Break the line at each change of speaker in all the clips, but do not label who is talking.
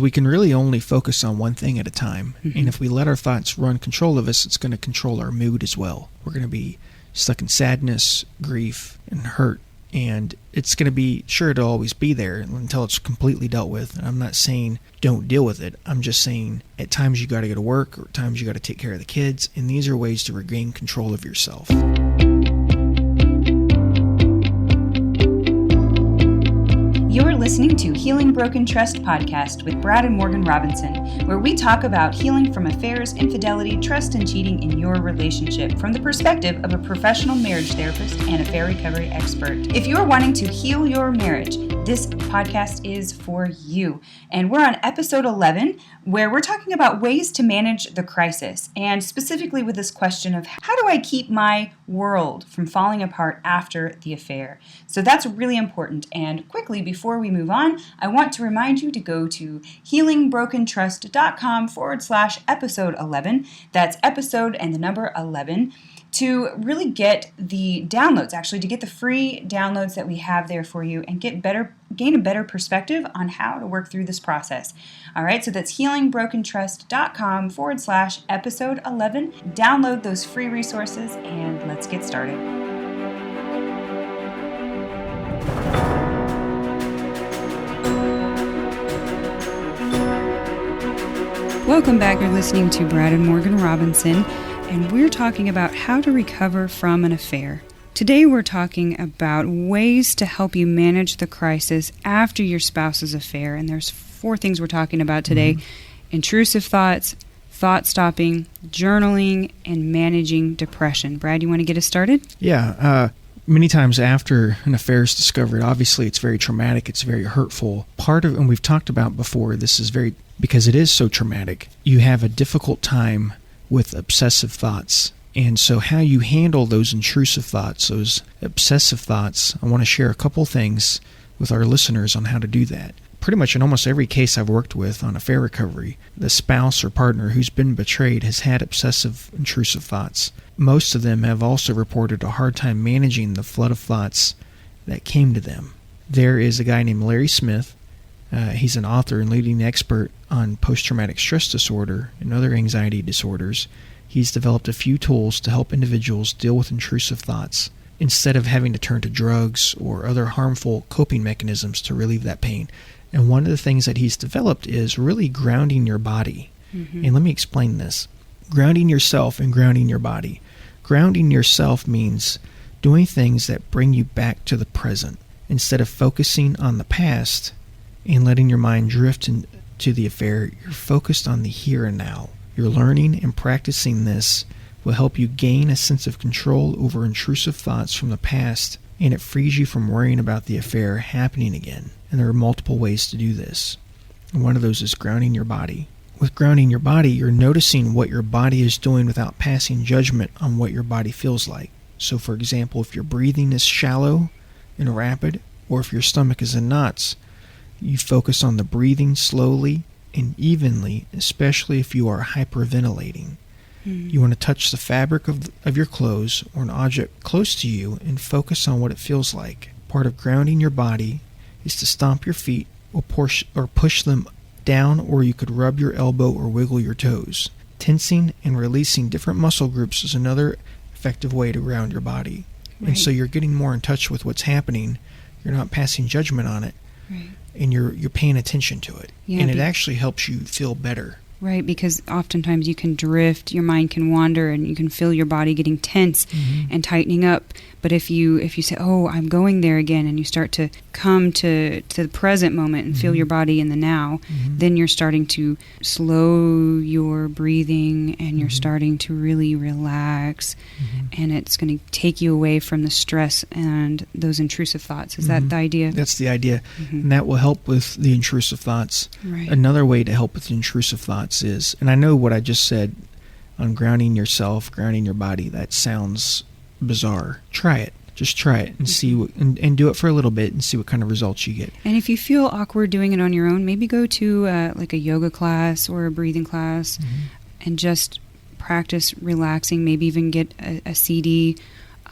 We can really only focus on one thing at a time.
Mm-hmm.
And if we let our thoughts run control of us, it's going to control our mood as well. We're going to be stuck in sadness, grief, and hurt. And it's going to be, sure, it'll always be there until it's completely dealt with. And I'm not saying don't deal with it. I'm just saying at times you got to go to work, or at times you got to take care of the kids. And these are ways to regain control of yourself.
You're listening to Healing Broken Trust podcast with Brad and Morgan Robinson, where we talk about healing from affairs, infidelity, trust, and cheating in your relationship from the perspective of a professional marriage therapist and affair recovery expert. If you're wanting to heal your marriage, this podcast is for you. And we're on episode 11, where we're talking about ways to manage the crisis, and specifically with this question of how do I keep my world from falling apart after the affair? So that's really important. And quickly, before we move on, I want to remind you to go to healingbrokentrust.com/episode 11. That's episode and the number 11. To really get the downloads, actually, to get the free downloads that we have there for you and gain a better perspective on how to work through this process. All right, so that's healingbrokentrust.com/episode 11. Download those free resources and let's get started. Welcome back. You're listening to Brad and Morgan Robinson, and we're talking about how to recover from an affair. Today we're talking about ways to help you manage the crisis after your spouse's affair, and there's 4 things we're talking about today. Intrusive thoughts, thought stopping, journaling, and managing depression. Brad, you want to get us started?
Yeah. Many times after an affair is discovered, obviously it's very traumatic, it's very hurtful. And we've talked about before, because it is so traumatic, you have a difficult time with obsessive thoughts. And so how you handle those intrusive thoughts, those obsessive thoughts, I want to share a couple things with our listeners on how to do that. Pretty much in almost every case I've worked with on affair recovery, the spouse or partner who's been betrayed has had obsessive intrusive thoughts. Most of them have also reported a hard time managing the flood of thoughts that came to them. There is a guy named Larry Smith. He's an author and leading expert on post-traumatic stress disorder and other anxiety disorders. He's developed a few tools to help individuals deal with intrusive thoughts instead of having to turn to drugs or other harmful coping mechanisms to relieve that pain. And one of the things that he's developed is really grounding your body. Mm-hmm. And let me explain this. Grounding yourself and grounding your body. Grounding yourself means doing things that bring you back to the present instead of focusing on the past and letting your mind drift into the affair. You're focused on the here and now. You're learning and practicing this will help you gain a sense of control over intrusive thoughts from the past, and it frees you from worrying about the affair happening again. And there are multiple ways to do this. And one of those is grounding your body. With grounding your body, you're noticing what your body is doing without passing judgment on what your body feels like. So for example, if your breathing is shallow and rapid, or if your stomach is in knots, you focus on the breathing slowly and evenly, especially if you are hyperventilating. You want to touch the fabric of your clothes or an object close to you and focus on what it feels like. Part of grounding your body is to stomp your feet or push them down, or you could rub your elbow or wiggle your toes. Tensing and releasing different muscle groups is another effective way to ground your body. Right. And so you're getting more in touch with what's happening. You're not passing judgment on it. Right. And you're paying attention to it. Yeah, and it actually helps you feel better.
Right, because oftentimes you can drift, your mind can wander, and you can feel your body getting tense and tightening up. But if you say, oh, I'm going there again, and you start to come to the present moment and feel your body in the now, then you're starting to slow your breathing, and you're starting to really relax, and it's going to take you away from the stress and those intrusive thoughts. Is that the idea?
That's the idea, and that will help with the intrusive thoughts. Right. Another way to help with the intrusive thoughts is, and I know what I just said on grounding yourself, grounding your body, that sounds bizarre. Try it. Just try it and see and do it for a little bit and see what kind of results you get.
And if you feel awkward doing it on your own, maybe go to like a yoga class or a breathing class and just practice relaxing. Maybe even get a CD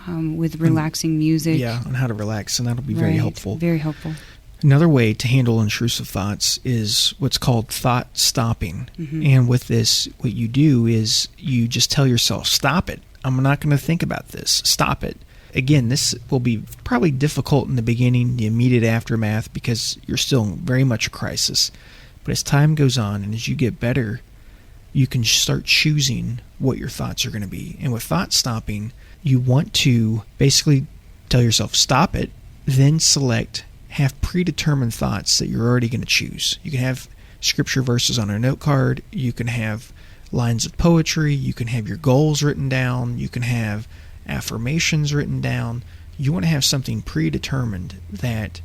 with relaxing music.
Yeah, on how to relax, and that'll be very helpful.
Very helpful.
Another way to handle intrusive thoughts is what's called thought stopping.
Mm-hmm.
And with this, what you do is you just tell yourself, stop it. I'm not going to think about this. Stop it. Again, this will be probably difficult in the beginning, the immediate aftermath, because you're still very much a crisis. But as time goes on and as you get better, you can start choosing what your thoughts are going to be. And with thought stopping, you want to basically tell yourself, stop it, then have predetermined thoughts that you're already going to choose. You can have scripture verses on a note card. You can have lines of poetry. You can have your goals written down. You can have affirmations written down. You want to have something predetermined that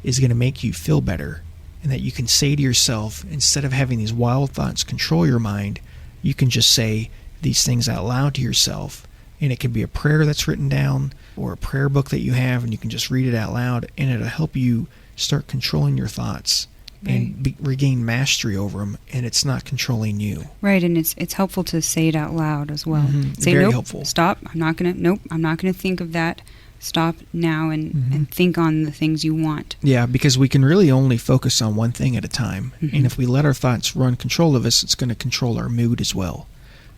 is going to make you feel better, and that you can say to yourself, instead of having these wild thoughts control your mind, you can just say these things out loud to yourself. And it can be a prayer that's written down or a prayer book that you have, and you can just read it out loud, and it'll help you start controlling your thoughts and regain mastery over them, and it's not controlling you.
Right, and it's helpful to say it out loud as well.
Mm-hmm.
Say,
Very
nope,
helpful.
Stop, I'm not going to think of that. Stop now and think on the things you want.
Yeah, because we can really only focus on one thing at a time.
Mm-hmm.
And if we let our thoughts run control of us, it's going to control our mood as well.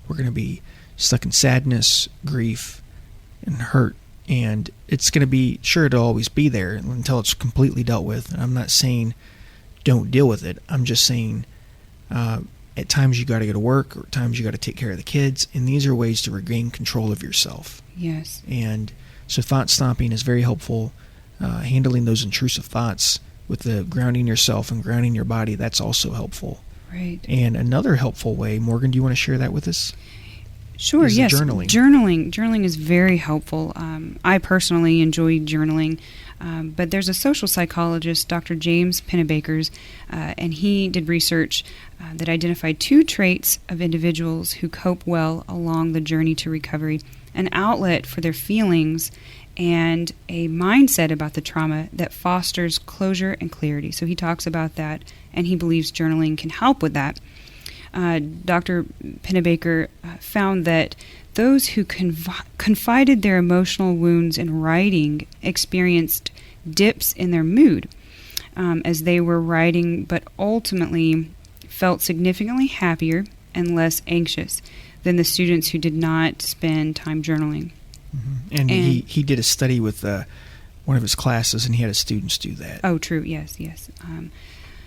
We're going to be stuck in sadness, grief, and hurt. And it's going to be, sure, it'll always be there until it's completely dealt with. And I'm not saying don't deal with it. I'm just saying at times you got to go to work, or at times you got to take care of the kids. And these are ways to regain control of yourself.
Yes.
And so thought stopping is very helpful. Handling those intrusive thoughts with the grounding yourself and grounding your body, that's also helpful.
Right.
And another helpful way, Morgan, do you want to share that with us?
Sure, yes.
Journaling.
Journaling is very helpful. I personally enjoy journaling, but there's a social psychologist, Dr. James Pennebaker's, and he did research that identified 2 traits of individuals who cope well along the journey to recovery: an outlet for their feelings and a mindset about the trauma that fosters closure and clarity. So he talks about that, and he believes journaling can help with that. Dr. Pennebaker found that those who confided their emotional wounds in writing experienced dips in their mood as they were writing, but ultimately felt significantly happier and less anxious than the students who did not spend time journaling.
Mm-hmm. And he did a study with one of his classes, and he had his students do that.
Oh, true. Yes.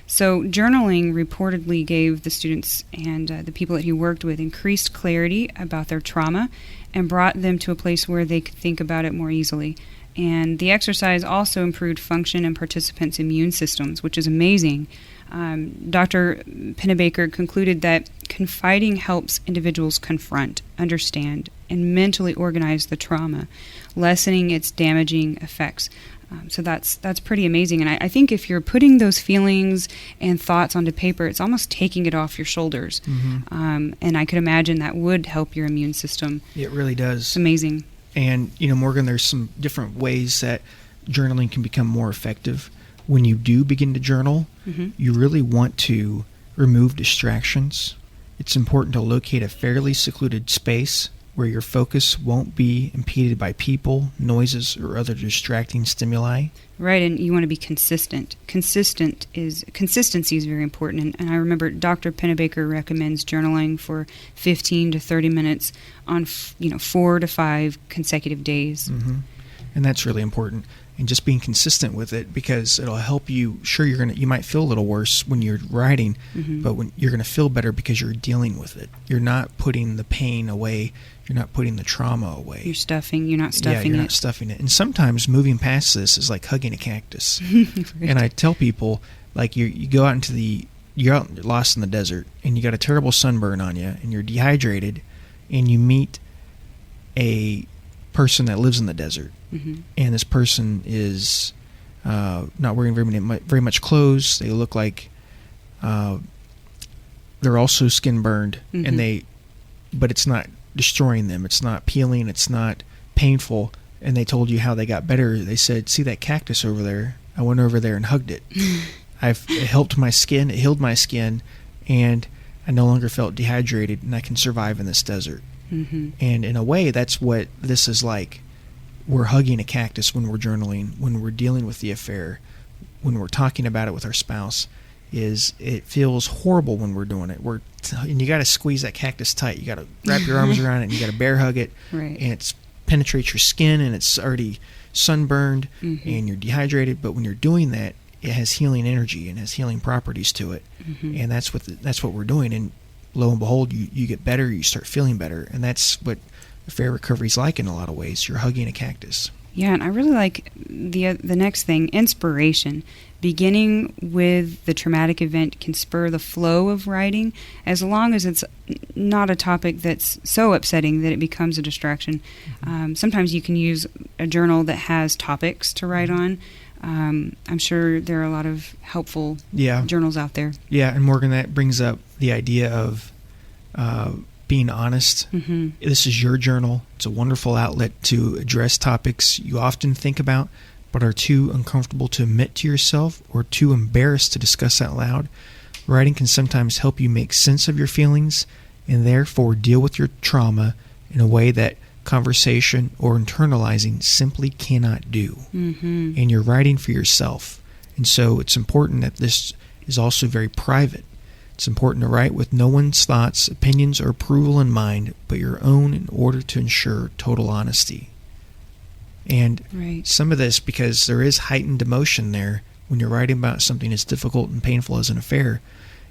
So journaling reportedly gave the students and the people that he worked with increased clarity about their trauma and brought them to a place where they could think about it more easily. And the exercise also improved function and participants' immune systems, which is amazing. Dr. Pennebaker concluded that confiding helps individuals confront, understand, and mentally organize the trauma, lessening its damaging effects. So that's pretty amazing. And I think if you're putting those feelings and thoughts onto paper, it's almost taking it off your shoulders.
Mm-hmm.
And I could imagine that would help your immune system.
It really does.
It's amazing.
And, Morgan, there's some different ways that journaling can become more effective. When you do begin to journal, you really want to remove distractions. It's important to locate a fairly secluded space where your focus won't be impeded by people, noises, or other distracting stimuli.
Right, and you want to be consistent. Consistency is very important. And I remember Dr. Pennebaker recommends journaling for 15 to 30 minutes on 4 to 5 consecutive days.
Mm-hmm. And that's really important. And just being consistent with it, because it'll help you. Sure, you might feel a little worse when you're writing, but when you're going to feel better because you're dealing with it. You're not putting the pain away. You're not putting the trauma away.
You're not stuffing it.
Yeah, you're not stuffing it. And sometimes moving past this is like hugging a cactus.
Right.
And I tell people, like, you go out you're out lost in the desert, and you got a terrible sunburn on you, and you're dehydrated, and you meet a person that lives in the desert. And this person is not wearing very much clothes. They look like they're also skin burned, but it's not destroying them. It's not peeling. It's not painful. And they told you how they got better. They said, "See that cactus over there? I went over there and hugged it. It helped my skin. It healed my skin, and I no longer felt dehydrated, and I can survive in this desert." And in a way, that's what this is like. We're hugging a cactus when we're journaling, when we're dealing with the affair. when we're talking about it with our spouse is it feels horrible when we're doing it. And you got to squeeze that cactus tight. You got to wrap your arms around it, and you got to bear hug it,
right.
and it penetrates your skin, and it's already sunburned, and you're dehydrated. But when you're doing that, it has healing energy and has healing properties to it, and that's what we're doing. And lo and behold, you get better, you start feeling better, and that's what affair recovery is like in a lot of ways. You're hugging a cactus.
Yeah, and I really like the next thing, inspiration. Beginning with the traumatic event can spur the flow of writing, as long as it's not a topic that's so upsetting that it becomes a distraction. Sometimes you can use a journal that has topics to write on. I'm sure there are a lot of helpful journals out there.
Yeah, and Morgan, that brings up the idea of being honest. This is your journal. It's a wonderful outlet to address topics you often think about but are too uncomfortable to admit to yourself or too embarrassed to discuss out loud. Writing can sometimes help you make sense of your feelings and therefore deal with your trauma in a way that conversation or internalizing simply cannot do. And you're writing for yourself. And so it's important that this is also very private. It's important to write with no one's thoughts, opinions, or approval in mind, but your own in order to ensure total honesty. And some of this, because there is heightened emotion there when you're writing about something as difficult and painful as an affair,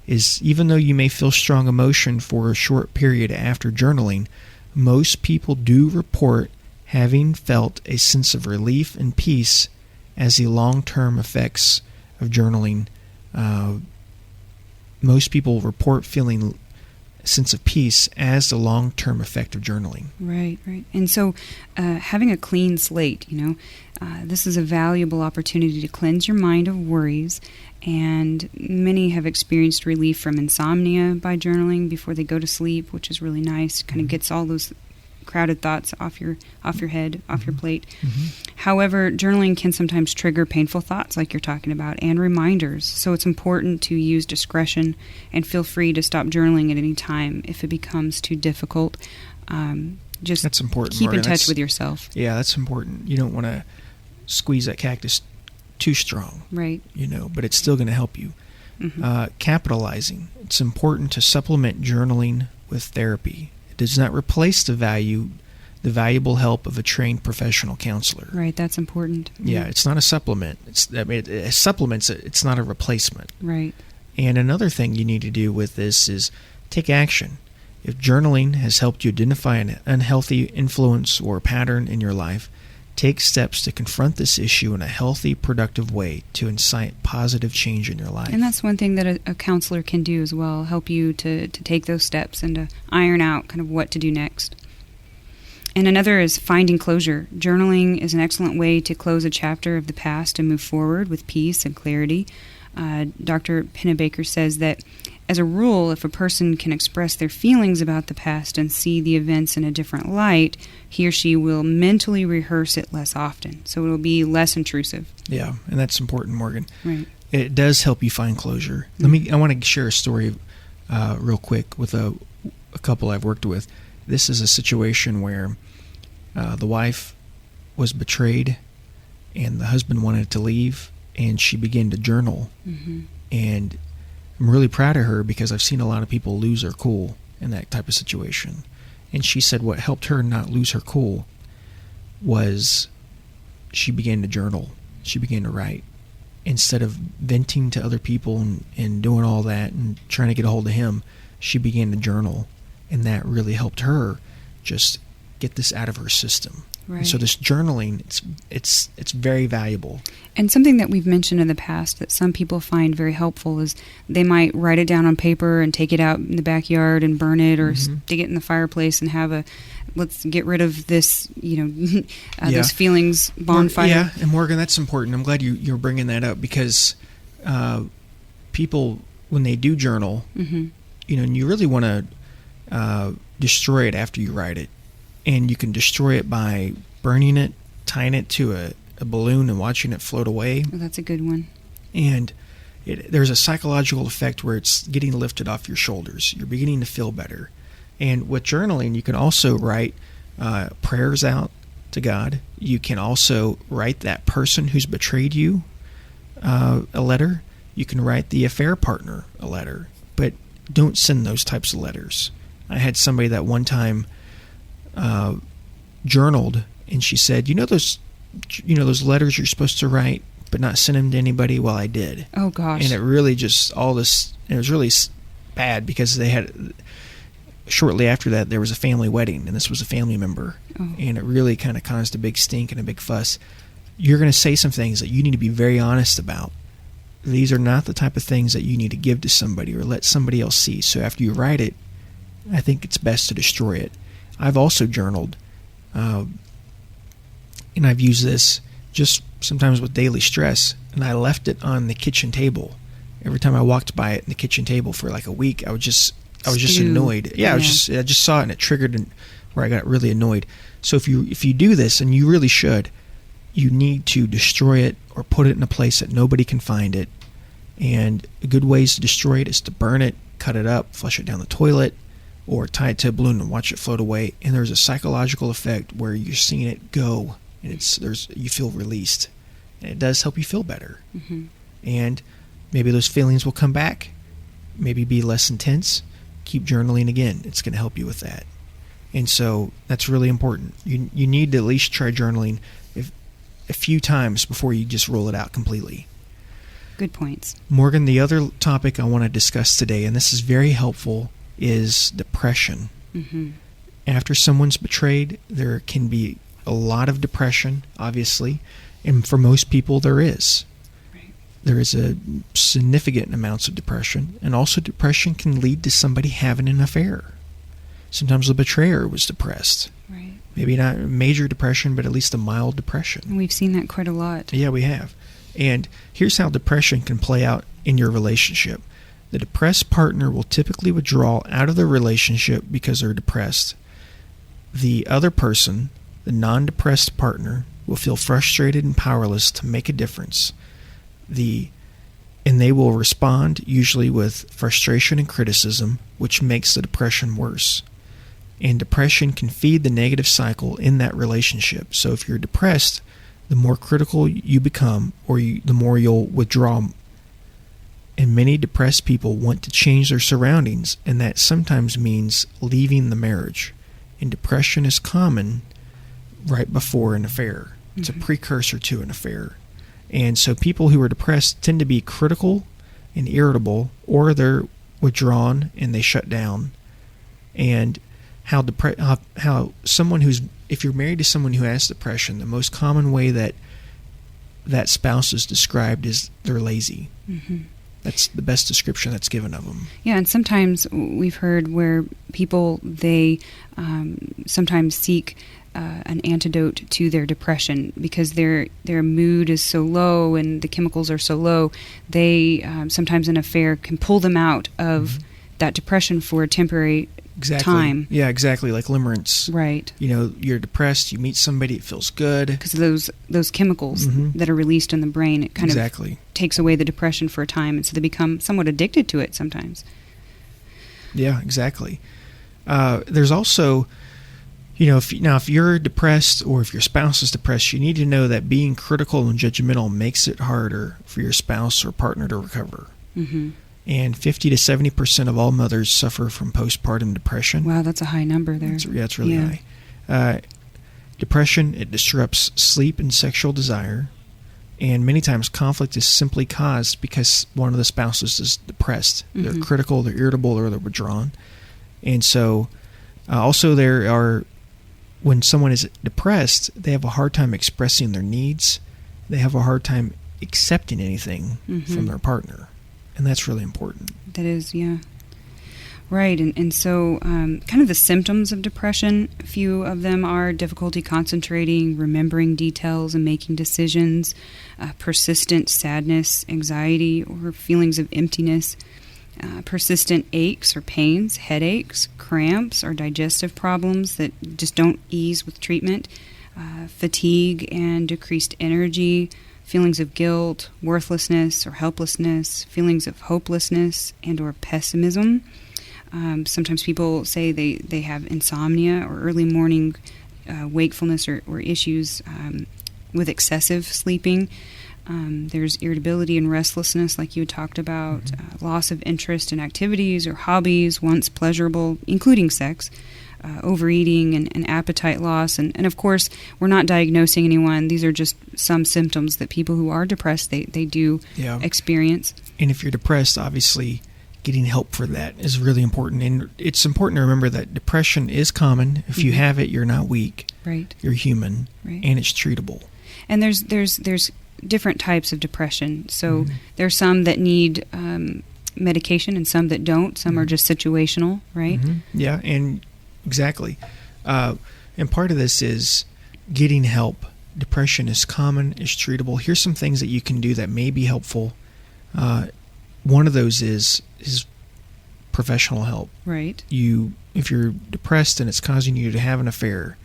is even though you may feel strong emotion for a short period after journaling, most people do report having felt a sense of relief and peace as the long-term effects of journaling. Most people report feeling a sense of peace as the long-term effect of journaling. Right.
And so having a clean slate, this is a valuable opportunity to cleanse your mind of worries, and many have experienced relief from insomnia by journaling before they go to sleep, which is really nice. Kind of gets all those crowded thoughts off your head, off your plate. However, journaling can sometimes trigger painful thoughts like you're talking about and reminders. So it's important to use discretion and feel free to stop journaling at any time if it becomes too difficult.
That's important.
Keep in touch with yourself.
Yeah, that's important. You don't want to squeeze that cactus too strong.
Right.
But it's still going to help you. Capitalizing. It's important to supplement journaling with therapy. Does not replace the valuable help of a trained professional counselor.
Right, that's important.
Yeah, it's not a supplement. It supplements it. It's not a replacement.
Right.
And another thing you need to do with this is take action. If journaling has helped you identify an unhealthy influence or pattern in your life, take steps to confront this issue in a healthy, productive way to incite positive change in your life.
And that's one thing that a counselor can do as well, help you to take those steps and to iron out kind of what to do next. And another is finding closure. Journaling is an excellent way to close a chapter of the past and move forward with peace and clarity. Dr. Pennebaker says that, as a rule, if a person can express their feelings about the past and see the events in a different light, he or she will mentally rehearse it less often. So it will be less intrusive.
Yeah, and that's important, Morgan.
Right.
It does help you find closure. I want to share a story real quick with a couple I've worked with. This is a situation where the wife was betrayed and the husband wanted to leave, and she began to journal. And I'm really proud of her because I've seen a lot of people lose their cool in that type of situation. And she said what helped her not lose her cool was she began to journal. She began to write. Instead of venting to other people and doing all that and trying to get a hold of him, she began to journal. And that really helped her just get this out of her system.
Right.
And so this journaling, it's very valuable. And
something that we've mentioned in the past that some people find very helpful is they might write it down on paper and take it out in the backyard and burn it, or stick it in the fireplace and have let's get rid of this, those feelings bonfire.
Yeah, and Morgan, that's important. I'm glad you're bringing that up because people, when they do journal, and you really want to destroy it after you write it. And you can destroy it by burning it, tying it to a balloon and watching it float away.
Oh, that's a good one.
And there's a psychological effect where it's getting lifted off your shoulders. You're beginning to feel better. And with journaling, you can also write prayers out to God. You can also write that person who's betrayed you a letter. You can write the affair partner a letter, but don't send those types of letters. I had somebody that one time journaled, and she said, those letters you're supposed to write but not send them to anybody? Well, I did.
Oh gosh.
And it really just it was really bad because they had, shortly after that, there was a family wedding, and this was a family member.
Oh.
And it really kind of caused a big stink and a big fuss. You're going to say some things that you need to be very honest about. These are not the type of things that you need to give to somebody or let somebody else see. So after you write it, I think it's best to destroy it. I've also journaled, and I've used this just sometimes with daily stress, and I left it on the kitchen table. Every time I walked by it in the kitchen table for like a week, I was just annoyed. Yeah, I just saw it, and it triggered where I got really annoyed. So if you do this, and you really should, you need to destroy it or put it in a place that nobody can find it. And good ways to destroy it is to burn it, cut it up, flush it down the toilet, or tie it to a balloon and watch it float away. And there's a psychological effect where you're seeing it go, and you feel released, and it does help you feel better.
Mm-hmm.
And maybe those feelings will come back, maybe be less intense. Keep journaling again. It's going to help you with that. And so that's really important. You need to at least try journaling a few times before you just roll it out completely.
Good points.
Morgan, the other topic I want to discuss today, and this is very helpful, is depression.
Mm-hmm.
After someone's betrayed, there can be a lot of depression, obviously, and for most people there is.
Right.
There is a significant amounts of depression, and also depression can lead to somebody having an affair. Sometimes the betrayer was depressed.
Right.
Maybe not major depression, but at least a mild depression.
And we've seen that quite a lot.
Yeah, we have. And here's how depression can play out in your relationship. The depressed partner will typically withdraw out of the relationship because they're depressed. The other person, the non-depressed partner, will feel frustrated and powerless to make a difference. And they will respond usually with frustration and criticism, which makes the depression worse. And depression can feed the negative cycle in that relationship. So if you're depressed, the more critical you become, the more you'll withdraw. And many depressed people want to change their surroundings, and that sometimes means leaving the marriage. And depression is common right before an affair. It's a precursor to an affair. And so people who are depressed tend to be critical and irritable, or they're withdrawn and they shut down. And how someone if you're married to someone who has depression, the most common way that spouse is described is they're lazy.
Mm-hmm.
That's the best description that's given of them.
Yeah, and sometimes we've heard where people, they sometimes seek an antidote to their depression because their mood is so low and the chemicals are so low. They sometimes an affair can pull them out of that depression for a temporary time.
Yeah, exactly, like limerence.
Right.
You're depressed, you meet somebody, it feels good.
Because of those chemicals that are released in the brain, it kind of takes away the depression for a time, and so they become somewhat addicted to it sometimes.
Yeah, exactly. There's also, if you're depressed or if your spouse is depressed, you need to know that being critical and judgmental makes it harder for your spouse or partner to recover.
Mm-hmm.
And 50 to 70% of all mothers suffer from postpartum depression.
Wow, that's a high number there.
It's really high. Depression, it disrupts sleep and sexual desire. And many times conflict is simply caused because one of the spouses is depressed. Mm-hmm. They're critical, they're irritable, or they're withdrawn. And so also when someone is depressed, they have a hard time expressing their needs. They have a hard time accepting anything from their partner. And that's really important.
That is, yeah. Right, and so kind of the symptoms of depression, a few of them are difficulty concentrating, remembering details, and making decisions, persistent sadness, anxiety, or feelings of emptiness, persistent aches or pains, headaches, cramps, or digestive problems that just don't ease with treatment, fatigue and decreased energy, feelings of guilt, worthlessness or helplessness, feelings of hopelessness and or pessimism. Sometimes people say they have insomnia or early morning wakefulness or issues with excessive sleeping. There's irritability and restlessness, like you had talked about, loss of interest in activities or hobbies once pleasurable, including sex, overeating and appetite loss. And of course, we're not diagnosing anyone. These are just some symptoms that people who are depressed, they do experience.
And if you're depressed, obviously getting help for that is really important. And it's important to remember that depression is common. If you have it, you're not weak.
Right.
You're human, and it's treatable.
And there's different types of depression. So there's some that need medication and some that don't. Some are just situational, right?
Yeah, and exactly. And part of this is getting help. Depression is common, it's treatable. Here's some things that you can do that may be helpful. One of those is professional help.
Right.
If you're depressed and it's causing you to have an affair,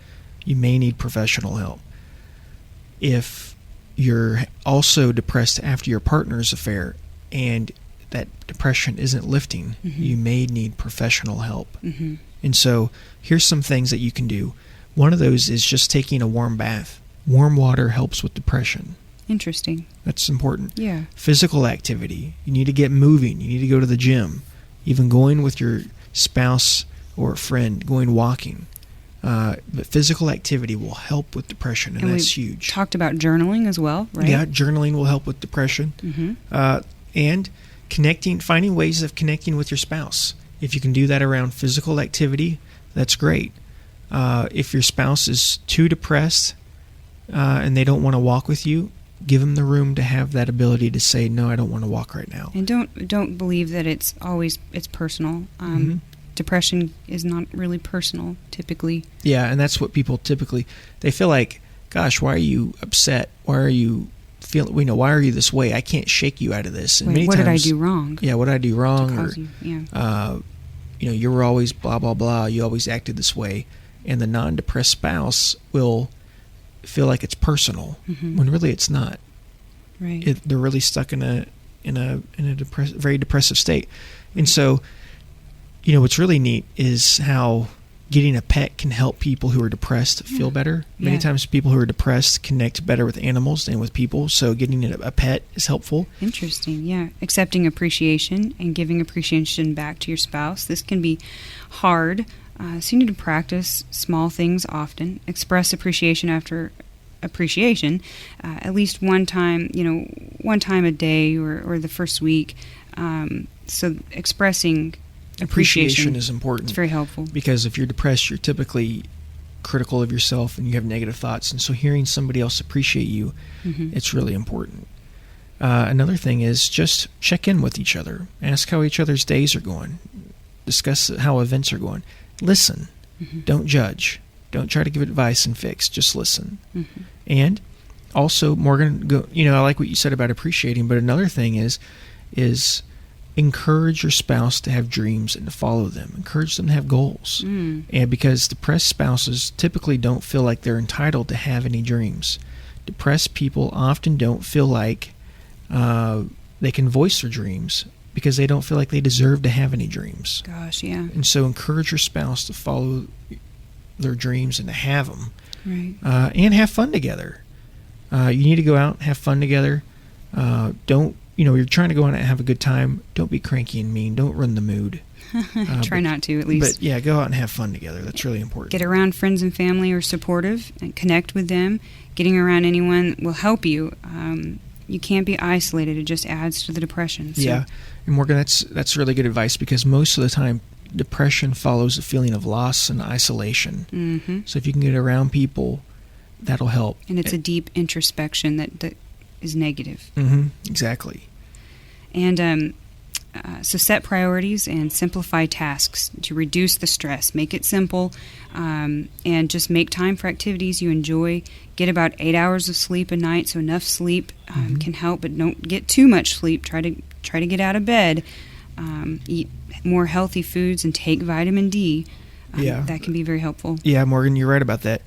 you may need professional help. If you're also depressed after your partner's affair and that depression isn't lifting, you may need professional help. And so here's some things that you can do. One of those is just taking a warm bath. Warm water helps with depression.
Interesting.
That's important.
Yeah. Physical
activity. You need to get moving. You need to go to the gym. Even going with your spouse or a friend, going walking. But physical activity will help with depression, and that's huge.
Talked about journaling as well, right?
Yeah, journaling will help with depression. And finding ways of connecting with your spouse. If you can do that around physical activity, that's great. If your spouse is too depressed and they don't want to walk with you, give them the room to have that ability to say, no, I don't want to walk right now.
And don't believe that it's personal. Depression is not really personal, typically.
Yeah, and that's what people typically, they feel like, gosh, why are you upset? Why are you why are you this way? I can't shake you out of this. And
what did I do wrong?
Yeah, what did I do wrong?
Or,
you were always blah, blah, blah. You always acted this way. And the non-depressed spouse will feel like it's personal when really it's not.
Right.
They're really stuck in a very depressive state. And so, what's really neat is how getting a pet can help people who are depressed feel better. Many times people who are depressed connect better with animals than with people, so getting a pet is helpful.
Interesting, yeah. Accepting appreciation and giving appreciation back to your spouse. This can be hard, so you need to practice small things often. Express appreciation after appreciation, at least one time a day or the first week. So expressing appreciation
is important.
It's very helpful.
Because if you're depressed, you're typically critical of yourself and you have negative thoughts. And so hearing somebody else appreciate you, it's really important. Another thing is just check in with each other. Ask how each other's days are going. Discuss how events are going. Listen. Don't judge. Don't try to give advice and fix. Just listen. And also, Morgan, I like what you said about appreciating, but another thing is encourage your spouse to have dreams and to follow them. Encourage them to have goals. And because depressed spouses typically don't feel like they're entitled to have any dreams. Depressed people often don't feel like they can voice their dreams because they don't feel like they deserve to have any dreams.
Gosh, yeah.
And so encourage your spouse to follow their dreams and to have them.
Right.
And have fun together. You need to go out and have fun together. You're trying to go out and have a good time. Don't be cranky and mean. Don't ruin the mood.
Try not to, at least.
But yeah, go out and have fun together. That's really important.
Get around friends and family who are supportive and connect with them. Getting around anyone will help you. You can't be isolated. It just adds to the depression. So.
Yeah. And Morgan, that's really good advice because most of the time depression follows a feeling of loss and isolation. So if you can get around people, that'll help.
And it's a deep introspection that is negative.
Exactly.
And so set priorities and simplify tasks to reduce the stress. Make it simple and just make time for activities you enjoy. Get about 8 hours of sleep a night, so enough sleep can help, but don't get too much sleep. Try to get out of bed. Eat more healthy foods and take vitamin D. That can be very helpful.
Yeah, Morgan, you're right about that.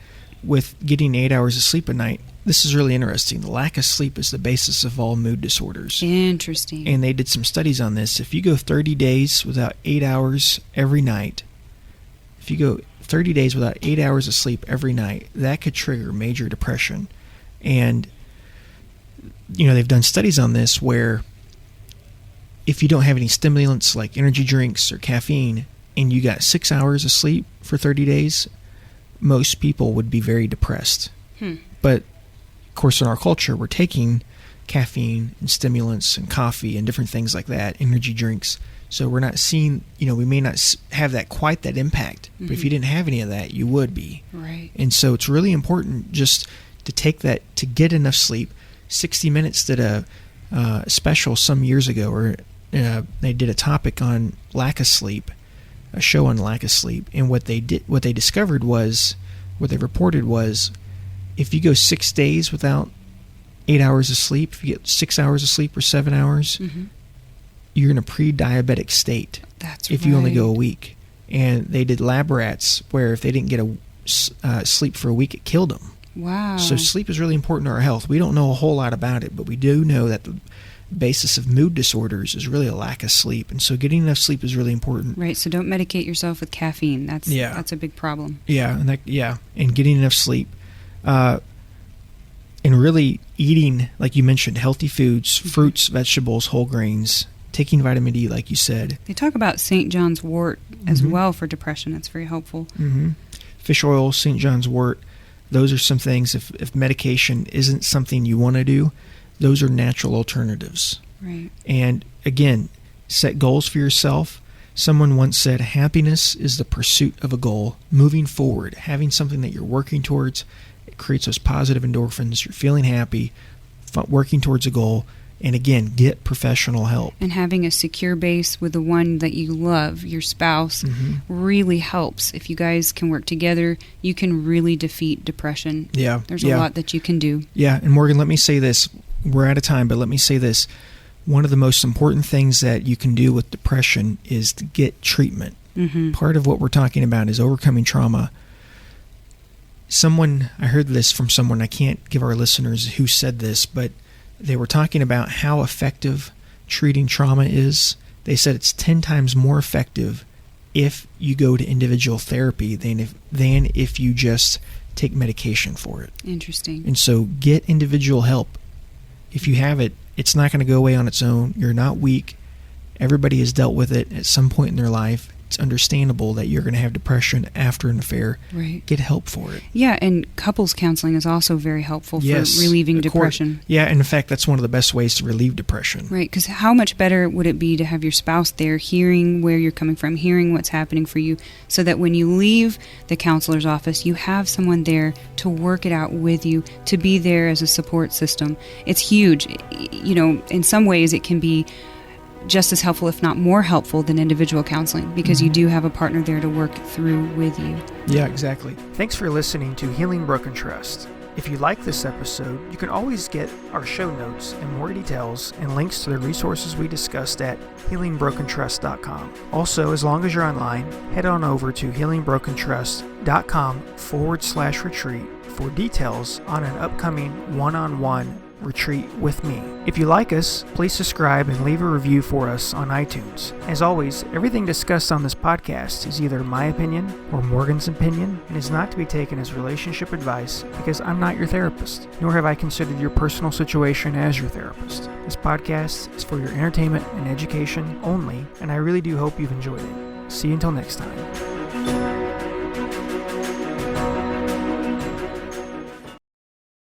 With getting 8 hours of sleep a night, this is really interesting. The lack of sleep is the basis of all mood disorders.
Interesting.
And they did some studies on this. If you go 30 days without 8 hours every night, if you go 30 days without 8 hours of sleep every night, that could trigger major depression. And they've done studies on this where if you don't have any stimulants like energy drinks or caffeine and you got 6 hours of sleep for 30 days, most people would be very depressed. But, of course, in our culture, we're taking caffeine and stimulants and coffee and different things like that, energy drinks. So we're not seeing, we may not have quite that impact. But if you didn't have any of that, you would be.
Right.
And so it's really important just to take that, to get enough sleep. 60 Minutes did a special some years ago where they did a topic on lack of sleep, a show on lack of sleep. And what they reported was, if you go 6 days without 8 hours of sleep, if you get 6 hours of sleep or 7 hours, you're in a pre-diabetic state.
That's
if you only go a week. And they did lab rats where if they didn't get sleep for a week, it killed them.
Wow.
So sleep is really important to our health. We don't know a whole lot about it, but we do know that the basis of mood disorders is really a lack of sleep. And so getting enough sleep is really important.
Right. So don't medicate yourself with caffeine. That's a big problem.
Yeah. And getting enough sleep. And really eating, like you mentioned, healthy foods, fruits, vegetables, whole grains, taking vitamin D, like you said.
They talk about St. John's wort as well for depression. That's very helpful.
Fish oil, St. John's wort. Those are some things, if medication isn't something you want to do, those are natural alternatives.
Right.
And again, set goals for yourself. Someone once said, happiness is the pursuit of a goal. Moving forward, having something that you're working towards, it creates those positive endorphins. You're feeling happy, working towards a goal. And again, get professional help.
And having a secure base with the one that you love, your spouse, really helps. If you guys can work together, you can really defeat depression.
Yeah.
There's a lot that you can do.
Yeah. And Morgan, let me say this. We're out of time, but let me say this. One of the most important things that you can do with depression is to get treatment. Part of what we're talking about is overcoming trauma. I heard this from someone, I can't give our listeners who said this, but they were talking about how effective treating trauma is. They said it's 10 times more effective if you go to individual therapy than if you just take medication for it.
Interesting.
And so get individual help. If you have it, it's not going to go away on its own. You're not weak. Everybody has dealt with it at some point in their life. It's understandable that you're going to have depression after an affair.
Right.
Get help for it.
Yeah, and couples counseling is also very helpful for relieving depression.
Yeah, and in fact, that's one of the best ways to relieve depression.
Right, because how much better would it be to have your spouse there hearing where you're coming from, hearing what's happening for you, so that when you leave the counselor's office, you have someone there to work it out with you, to be there as a support system. It's huge. In some ways it can be just as helpful, if not more helpful, than individual counseling, because you do have a partner there to work through with you.
Yeah, exactly. Thanks for listening to Healing Broken Trust. If you like this episode, you can always get our show notes and more details and links to the resources we discussed at healingbrokentrust.com. Also, as long as you're online, head on over to healingbrokentrust.com/retreat for details on an upcoming one-on-one retreat with me. If you like us, please subscribe and leave a review for us on iTunes. As always, everything discussed on this podcast is either my opinion or Morgan's opinion and is not to be taken as relationship advice because I'm not your therapist, nor have I considered your personal situation as your therapist. This podcast is for your entertainment and education only, and I really do hope you've enjoyed it. See you until next time.